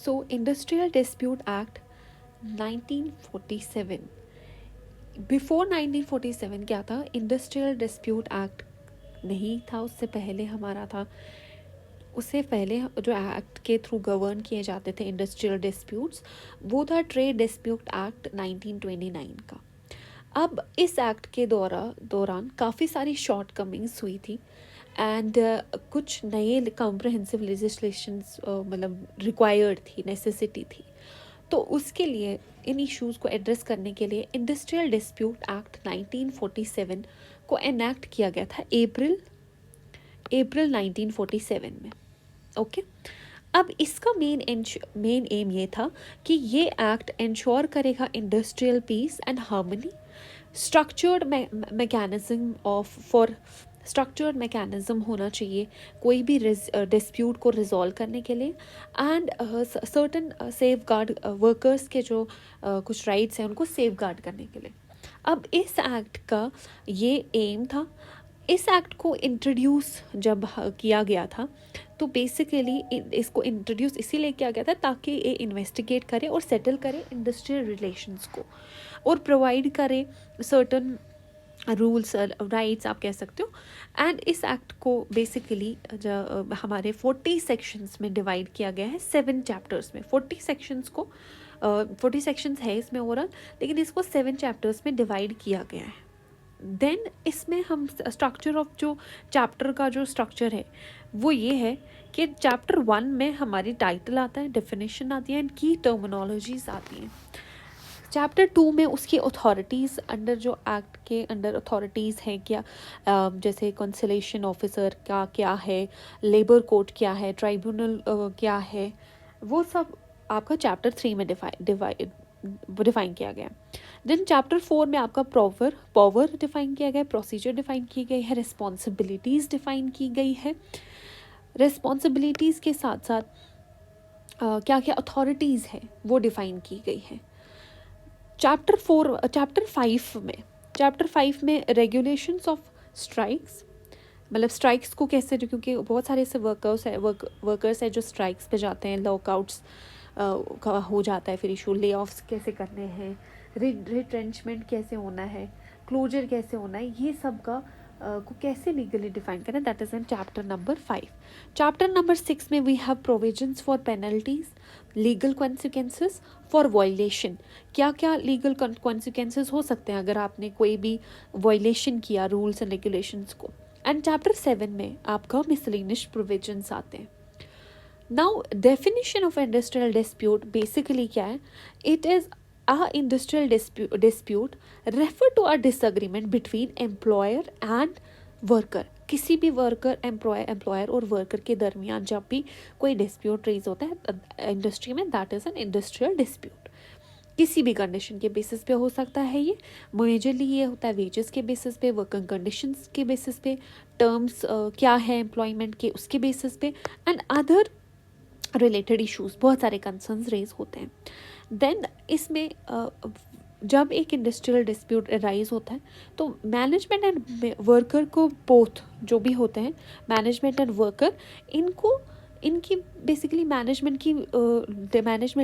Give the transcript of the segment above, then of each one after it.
सो industrial dispute act 1947, before 1947 क्या था, industrial dispute act नहीं था, उससे पहले हमारा था, उससे पहले जो एक्ट के थ्रू गवर्न किए जाते थे इंडस्ट्रियल डिस्प्यूट्स, वो था ट्रेड डिस्प्यूट एक्ट 1929 का। अब इस एक्ट के दौरान काफ़ी सारी शॉर्ट कमिंग्स हुई थी एंड कुछ नए कॉम्प्रहेंसिव लेजिस्लेशंस मतलब रिक्वायर्ड थी, नेसेसिटी थी। तो उसके लिए इन इश्यूज़ को एड्रेस करने के लिए इंडस्ट्रियल डिस्प्यूट एक्ट 1947 को एनैक्ट किया गया था अप्रैल 1947 में। ओके अब इसका मेन एम ये था कि ये एक्ट इंश्योर करेगा industrial peace and harmony, structured mechanism होना चाहिए कोई भी डिस्प्यूट को रिजॉल्व करने के लिए, and certain safe guard workers के जो कुछ राइट्स हैं उनको सेफ गार्ड करने के लिए। अब इस एक्ट का ये एम था। इस एक्ट को इंट्रोड्यूस जब किया गया था तो बेसिकली इसको इंट्रोड्यूस इसीलिए किया गया था ताकि ये इन्वेस्टिगेट करे और सेटल करे इंडस्ट्रियल रिलेशंस को और प्रोवाइड करे सर्टन रूल्स राइट्स आप कह सकते हो। एंड इस एक्ट को बेसिकली हमारे 40 सेक्शंस में डिवाइड किया गया है, 7 चैप्टर्स में। 40 सेक्शंस को 40 सेक्शंस है इसमें ओवरऑल, लेकिन इसको 7 चैप्टर्स में डिवाइड किया गया है। देन इसमें हम स्ट्रक्चर ऑफ जो चैप्टर का जो स्ट्रक्चर है वो ये है कि चैप्टर 1 में हमारी टाइटल आता है, डेफिनेशन आती है एंड की टर्मिनोलॉजीज आती हैं। चैप्टर 2 में उसकी अथॉरिटीज़ अंडर जो एक्ट के अंडर अथॉरिटीज़ हैं क्या, जैसे कंसलेशन ऑफिसर का क्या है, लेबर कोर्ट क्या है, ट्राइब्यूनल क्या है, वो सब आपका चैप्टर 3 में डिफाइन किया गया। देन चैप्टर 4 में आपका पावर डिफाइन किया गया है, प्रोसीजर डिफाइन की गई है, रिस्पॉन्सिबिलिटीज़ डिफाइन की गई है। रिस्पॉन्सिबिलिटीज़ के साथ साथ क्या क्या अथॉरिटीज़ है वो डिफाइन की गई है। चैप्टर 5 में रेगुलेशंस ऑफ स्ट्राइक्स, मतलब स्ट्राइक्स को कैसे, क्योंकि बहुत सारे ऐसे वर्कर्स है जो स्ट्राइक्स पे जाते हैं, लॉकआउट्स का हो जाता है फिर इशू, ले ऑफ्स कैसे करने हैं, रिट्रेंचमेंट कैसे होना है, क्लोजर कैसे होना है, ये सब का को कैसे लीगली डिफाइन करना है, that is in chapter number 5। Chapter number 6 में we have provisions for penalties, legal consequences for violation, क्या क्या लीगल कॉन्सिक्वेंसेस हो सकते हैं अगर आपने कोई भी वायलेशन किया रूल्स एंड रेगुलेशंस को। एंड चैप्टर 7 में आपका मिसलेनियस प्रोविजंस आते हैं। Now definition of industrial dispute basically क्या है, it is a industrial dispute refer to a disagreement between employer and worker। किसी भी वर्कर एम्प्लॉयर और वर्कर के दरमियान जब भी कोई डिस्प्यूट रेज होता है इंडस्ट्री में, that is an industrial dispute. किसी भी कंडीशन के बेसिस पे हो सकता है ये, मेजरली ये होता है वेजेस के बेसिस पे, वर्किंग कंडीशंस के बेसिस पे, टर्म्स क्या है एम्प्लॉयमेंट के उसके बेसिस पे, एंड अदर रिलेटेड इश्यूज, बहुत सारे कंसर्न्स रेज होते हैं। देन इसमें जब एक इंडस्ट्रियल डिस्प्यूट राइज होता है तो मैनेजमेंट एंड वर्कर को, बोथ जो भी होते हैं मैनेजमेंट एंड वर्कर, इनकी बेसिकली मैनेजमेंट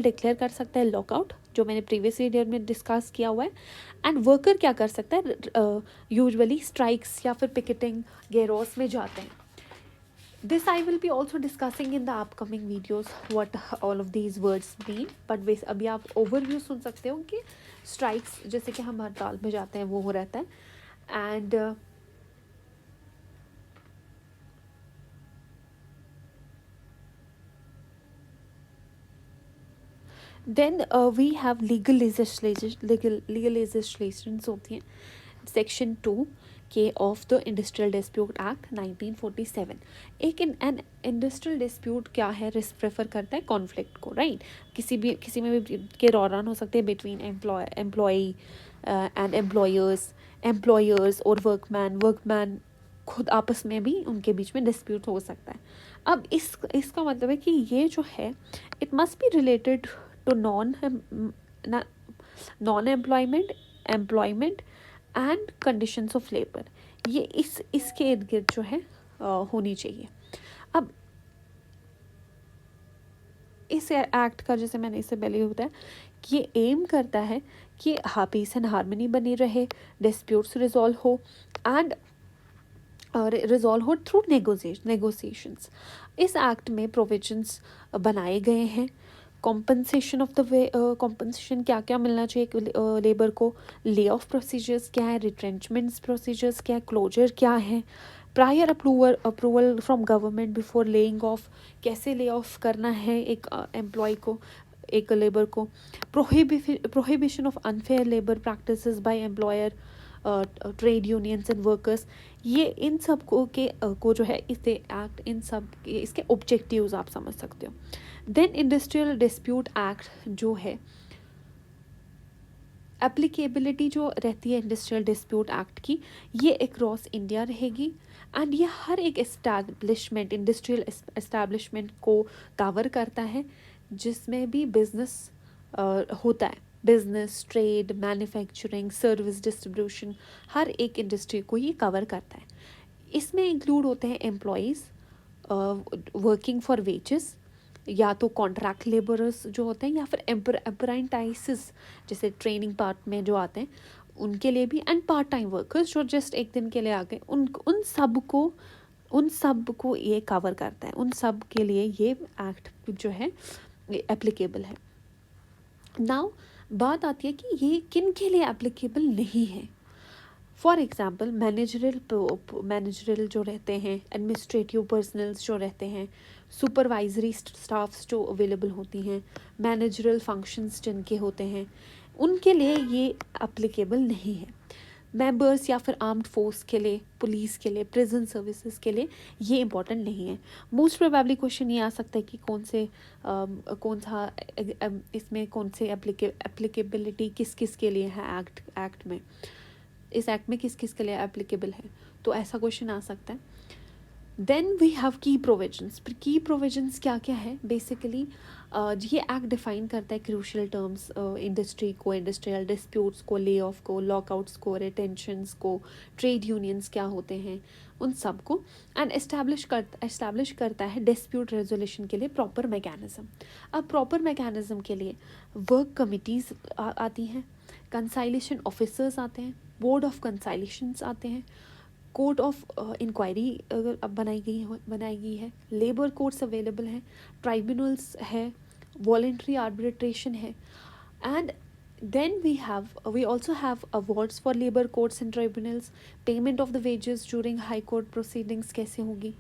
डिक्लेयर कर सकता है लॉकआउट, जो मैंने प्रीवियस वीडियो में डिस्कस किया हुआ है। एंड वर्कर क्या कर सकता है, यूजुअली स्ट्राइक्स या फिर पिकेटिंग गेरोस में जाते हैं। This I will be also discussing in the upcoming videos what all of these words mean, but अभी आप overview सुन सकते हो कि strikes जैसे कि हम हड़ताल में जाते हैं वो हो रहता है। and then we have legal legislations होती हैं, section 2 के of the industrial dispute act 1947। एक एन इंडस्ट्रियल डिस्प्यूट क्या है, प्रेफर करता है कॉन्फ्लिक्ट को, राइट। किसी में भी के दौरान हो सकते हैं बिटवीन एम्प्लॉय एंड एम्प्लॉयर्स और वर्कमैन खुद आपस में भी उनके बीच में डिस्प्यूट हो सकता है। अब इसका मतलब है कि ये जो है it must be related to non employment and conditions of labour, ये इसके इर्द गिर्द जो है होनी चाहिए। अब इस एक्ट का, जैसे मैंने इससे पहले बताया, कि ये एम करता है कि पीस एंड हार्मनी बनी रहे, डिस्प्यूट्स रिजॉल्व हो एंड रिजॉल्व हो थ्रू नेगोशिएशंस। इस एक्ट में प्रोविजंस बनाए गए हैं। Compensation of the way, compensation क्या क्या मिलना चाहिए लेबर को, ले ऑफ प्रोसीजर्स क्या है, रिट्रेंचमेंट्स प्रोसीजर्स क्या है, क्लोजर क्या है, prior approval from government before laying of, कैसे ले ऑफ करना है एक एम्प्लॉय को, एक लेबर को, prohibition of unfair labour practices by employer, trade unions and workers. ये इन सब को जो है इसे एक्ट, इन सब के इसके ऑब्जेक्टिव्स आप समझ सकते हो। देन इंडस्ट्रियल डिस्प्यूट एक्ट जो है, एप्लीकेबिलिटी जो रहती है इंडस्ट्रियल डिस्प्यूट एक्ट की, ये अक्रॉस इंडिया रहेगी एंड ये हर एक एस्टैब्लिशमेंट, इंडस्ट्रियल एस्टैब्लिशमेंट को कवर करता है जिसमें भी बिजनेस होता है। Business, trade, manufacturing, service distribution, हर एक इंडस्ट्री को ये कवर करता है। इसमें इंक्लूड होते हैं एम्प्लॉयज़ वर्किंग फॉर वेजेस, या तो कॉन्ट्रैक्ट लेबरर्स जो होते हैं, या फिर अप्रेंटिसेस जैसे ट्रेनिंग पार्ट में जो आते हैं उनके लिए भी, एंड पार्ट टाइम वर्कर्स जो जस्ट एक दिन के लिए आ गए, उन सब को ये कवर करता है। उन सब के लिए ये एक्ट जो है एप्लीकेबल है। नाउ बात आती है कि ये किन के लिए एप्लीकेबल नहीं है। फॉर एग्ज़ाम्पल मैनेजरल जो रहते हैं, एडमिनिस्ट्रेटिव पर्सनल्स जो रहते हैं, सुपरवाइजरी स्टाफ्स जो अवेलेबल होती हैं, मैनेजरल फंक्शंस जिनके होते हैं, उनके लिए ये एप्लीकेबल नहीं है। मेंबर्स या फिर आर्म्ड फोर्स के लिए, पुलिस के लिए, प्रिजन सर्विसेज के लिए ये इंपॉर्टेंट नहीं है। मोस्ट प्रोबेबली क्वेश्चन ये आ सकता है कि कौन सा इसमें कौन से एप्लीकेबिलिटी किस किस के लिए है, एक्ट में, इस एक्ट में किस किस के लिए एप्लीकेबल है, तो ऐसा क्वेश्चन आ सकता है। देन वी हैव की प्रोविजंस। की प्रोविजंस क्या क्या है बेसिकली, ये एक्ट डिफाइन करता है क्रूशियल टर्म्स, इंडस्ट्री को, इंडस्ट्रियल डिस्प्यूट्स को, ले ऑफ को, लॉकआउट्स को, रिटेंशंस को, ट्रेड यूनियंस क्या होते हैं उन सब को, एंड एस्टैब्लिश करता है डिस्प्यूट रेजोल्यूशन के लिए प्रॉपर मैकेनिज्म। अब प्रॉपर मैकेनिज्म के लिए वर्क कमिटीज़ आती हैं, कंसाइलेशन ऑफिसर्स आते हैं, बोर्ड ऑफ कंसाइलेशंस आते हैं, कोर्ट ऑफ इंक्वायरी अब बनाई गई है, लेबर कोर्ट्स अवेलेबल हैं, ट्राइब्यूनल्स है, वॉलेंट्री आर्बिट्रेशन है, and then we also have awards for labor courts and tribunals, payment of the wages during high court proceedings कैसे होगी,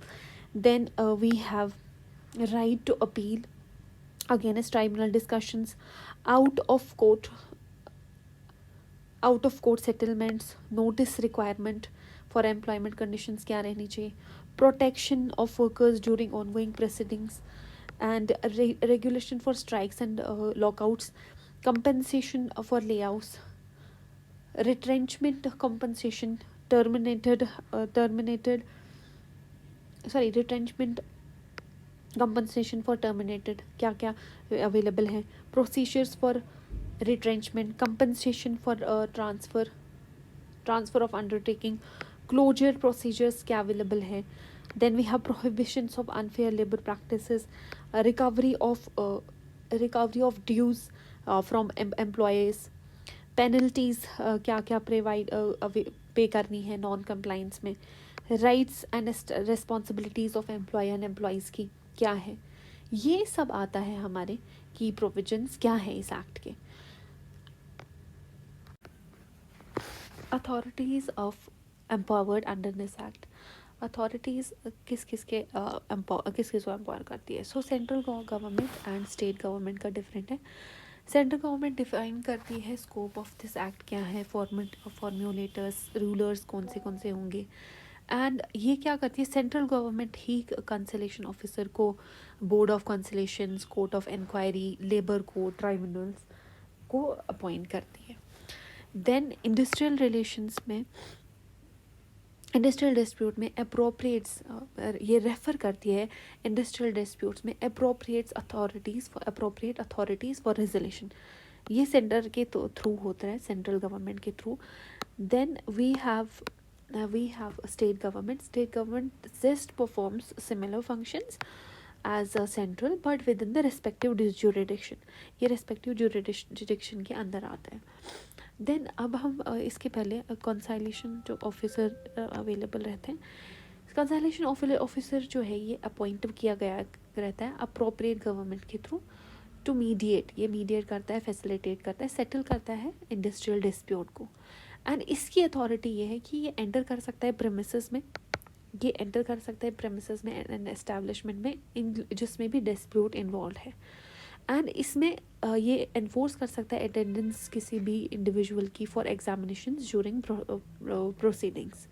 then we have right to appeal against tribunal discussions, out of court settlements, notice requirement for employment conditions क्या रहनी चाहिए, protection of workers during ongoing proceedings, and regulation for strikes and lockouts, compensation for layoffs, retrenchment compensation, retrenchment compensation for terminated क्या क्या available है, procedures for retrenchment, compensation for transfer of undertaking, closure procedures क्या available है, then we have prohibitions of unfair labor practices, recovery of dues from employees, penalties क्या क्या pay करनी है non compliance में, rights and responsibilities of employer and employees की क्या है, ये सब आता है हमारे की प्रोविजंस क्या है इस एक्ट के। Authorities of empowered under this act, authorities किस किस को एम्पावर करती है। सो central government and state government का डिफरेंट है। सेंट्रल गवर्नमेंट डिफाइन करती है स्कोप ऑफ दिस एक्ट क्या है, फॉर्मुलेटर्स, रूलर्स कौन से होंगे, एंड ये क्या करती है, सेंट्रल गवर्नमेंट ही कंसलेशन ऑफिसर को, board of conciliations, court of inquiry, labour court, tribunals को अपॉइंट करती है। देन इंडस्ट्रियल रिलेशंस में, इंडस्ट्रियल डिस्प्यूट में अप्रोप्रिएट्स, ये रेफर करती है इंडस्ट्रियल डिस्प्यूट्स में अप्रोप्रिएट अथॉरिटीज़ फॉर रेजोल्यूशन, ये सेंटर के थ्रू होता है, सेंट्रल गवर्नमेंट के through. Then we have state government just performs similar functions as a central but within the respective jurisdiction, ये रिस्पेक्टिव जुरिडिक्शन के अंदर आता है। देन अब हम इसके पहले कंसाइलेशन जो ऑफिसर अवेलेबल रहते हैं, कंसाइलेशन ऑफिसर जो है ये अपॉइंट किया गया रहता है अप्रोप्रिएट गवर्नमेंट के थ्रू टू मीडिएट, ये मीडिएट करता है, फैसिलिटेट करता है, सेटल करता है इंडस्ट्रियल डिस्प्यूट को। एंड इसकी अथॉरिटी ये है कि ये एंटर कर सकता है प्रेमिसेस में, ये एंटर कर सकता है प्रेमिसेस में एंड एस्टैब्लिशमेंट में इन जिसमें भी डिस्प्यूट इन्वॉल्व है। एंड इसमें ये एनफोर्स कर सकता है अटेंडेंस किसी भी इंडिविजुअल की for examination during proceedings.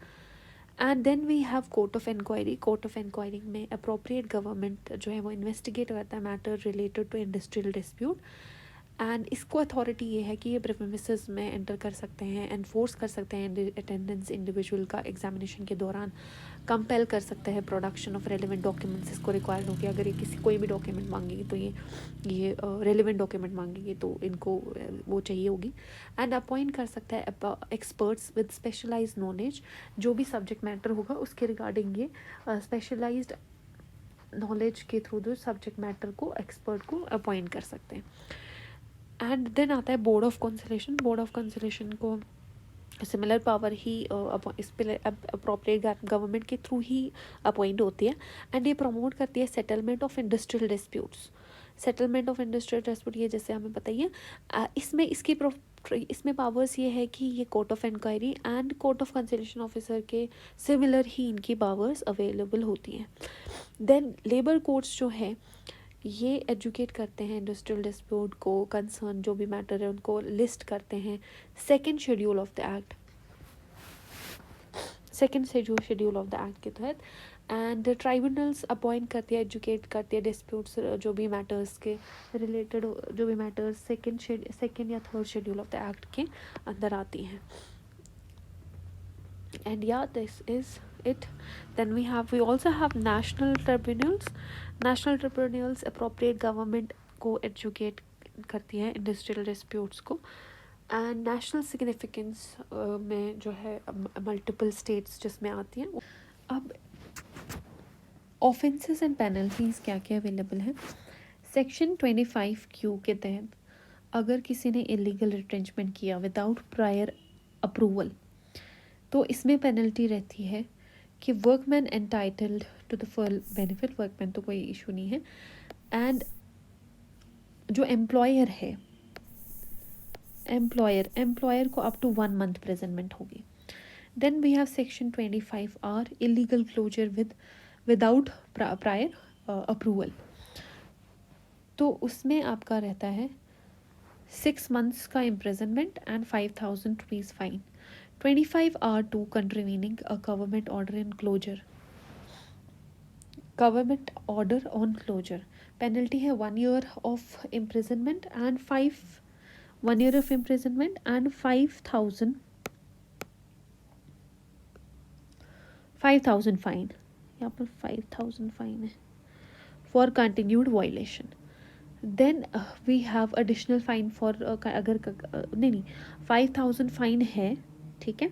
And then we have court of inquiry, court of inquiry में अप्रोप्रिएट गवर्नमेंट जो है वो इन्वेस्टिगेट करता है matter related to industrial dispute. And इसको अथॉरिटी ये है कि ये प्रेमिसेस में एंटर कर सकते हैं, एनफोर्स कर सकते हैं अटेंडेंस इंडिविजुअल का एग्जामिनेशन के दौरान, कंपेल कर सकता है प्रोडक्शन ऑफ रेलिवेंट डॉक्यूमेंट्स, इसको रिक्वायर्ड होगी अगर ये किसी कोई भी डॉक्यूमेंट मांगेगी तो ये रेलिवेंट डॉक्यूमेंट मांगेगी तो इनको वो चाहिए होगी। एंड अपॉइंट कर सकता है एक्सपर्ट्स विद स्पेशलाइज नॉलेज, जो भी सब्जेक्ट मैटर होगा उसके रिगार्डिंग ये स्पेशलाइज्ड नॉलेज के थ्रू जो सब्जेक्ट मैटर को एक्सपर्ट को अपॉइंट कर सकते हैं। एंड देन आता है board of consolation, board of consolation को सिमिलर पावर ही इस पे अप्रोप्रिएट गवर्नमेंट के थ्रू ही अपॉइंट होती है। एंड ये प्रमोट करती है settlement of industrial disputes, settlement of industrial dispute ये जैसे हमें पता ही है। इसमें पावर्स ये है कि ये court of inquiry and court of conciliation officer के सिमिलर ही इनकी पावर्स अवेलेबल होती हैं। देन लेबर कोर्ट्स जो है ये एजुकेट करते हैं इंडस्ट्रियल डिस्प्यूट को, कंसर्न जो भी मैटर है उनको लिस्ट करते हैं second schedule of the act, second schedule of the act के तहत। एंड ट्राइब्यूनल्स अपॉइंट करती है, एजुकेट करती है डिस्प्यूट्स जो भी मैटर्स के रिलेटेड, जो भी मैटर्स सेकेंड या third schedule of the act के अंदर आती हैं। And yeah, this is it. Then we also have national tribunals. National tribunals appropriate government को educate करती है इंडस्ट्रियल डिस्प्यूट्स को। एंड नेशनल सिग्निफिकेंस में जो है मल्टीपल स्टेट्स जिसमें आती हैं। अब ऑफेंसेस एंड पेनल्टीज क्या क्या अवेलेबल है। सेक्शन 25Q के तहत अगर किसी ने इलीगल रिट्रेंचमेंट किया विदाउट प्रायर अप्रूवल तो इसमें पेनल्टी रहती है कि workman entitled to the full benefit, workman तो कोई इशू नहीं है। एंड जो एम्प्लॉयर है, एम्प्लॉयर को अप टू 1 month प्रेजनमेंट होगी। Then we have section 25R illegal closure without prior approval, तो उसमें आपका रहता है 6 months का imprisonment and 5,000 rupees fine. 25R2 contravening a government order in closure, government order on closure, penalty है 1 year of imprisonment and 1 year of imprisonment and 5,000 fine, यहाँ पर 5,000 fine है for continued violation. Then we have additional fine for अगर नहीं 5,000 fine है, ठीक है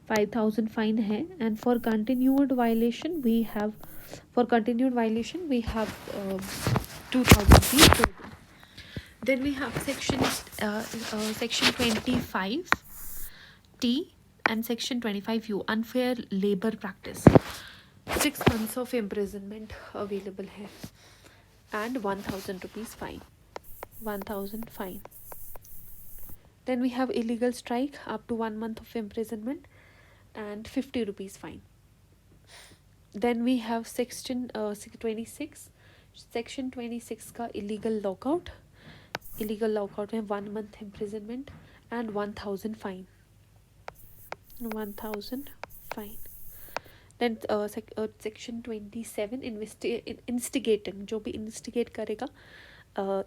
5,000 fine है। And for continued violation we have 2,000 fees. Then we have section 25T and section 25U unfair labour practice, 6 months of imprisonment available है and 1,000 rupees fine, 1,000 fine. Then we have illegal strike up to 1 month of imprisonment and 50 rupees fine. Then we have section 26, section 26 का illegal lockout में 1 month imprisonment and 1,000 fine, 1,000 fine. Then section 27 instigating, जो भी instigate करेगा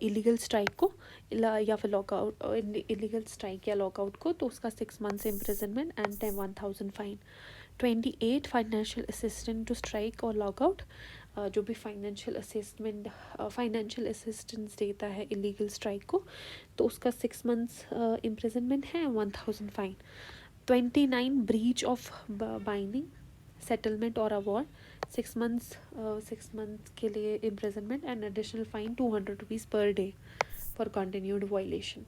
illegal strike को या फिर lockout, illegal strike या lockout को, तो उसका 6 months imprisonment and 1,000 fine. 28 financial assistant to strike और लॉकआउट, जो भी फाइनेंशियल असिस्टेंस देता है इलीगल स्ट्राइक को तो उसका 6 months इम्प्रिजनमेंट है, 1,000 fine. 29 breach of binding settlement और अवॉर्ड, 6 months के लिए imprisonment and additional fine 200 rupees per day for continued violation.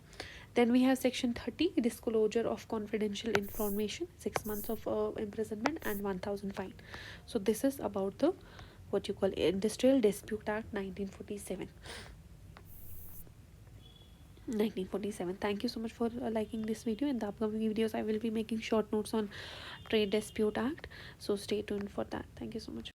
Then we have section 30, disclosure of confidential information, 6 months of imprisonment and 1000 fine. So this is about the what you call Industrial Dispute Act 1947. 1947. Thank you so much for liking this video. In the upcoming videos I will be making short notes on Trade Dispute Act, so stay tuned for that. Thank you so much.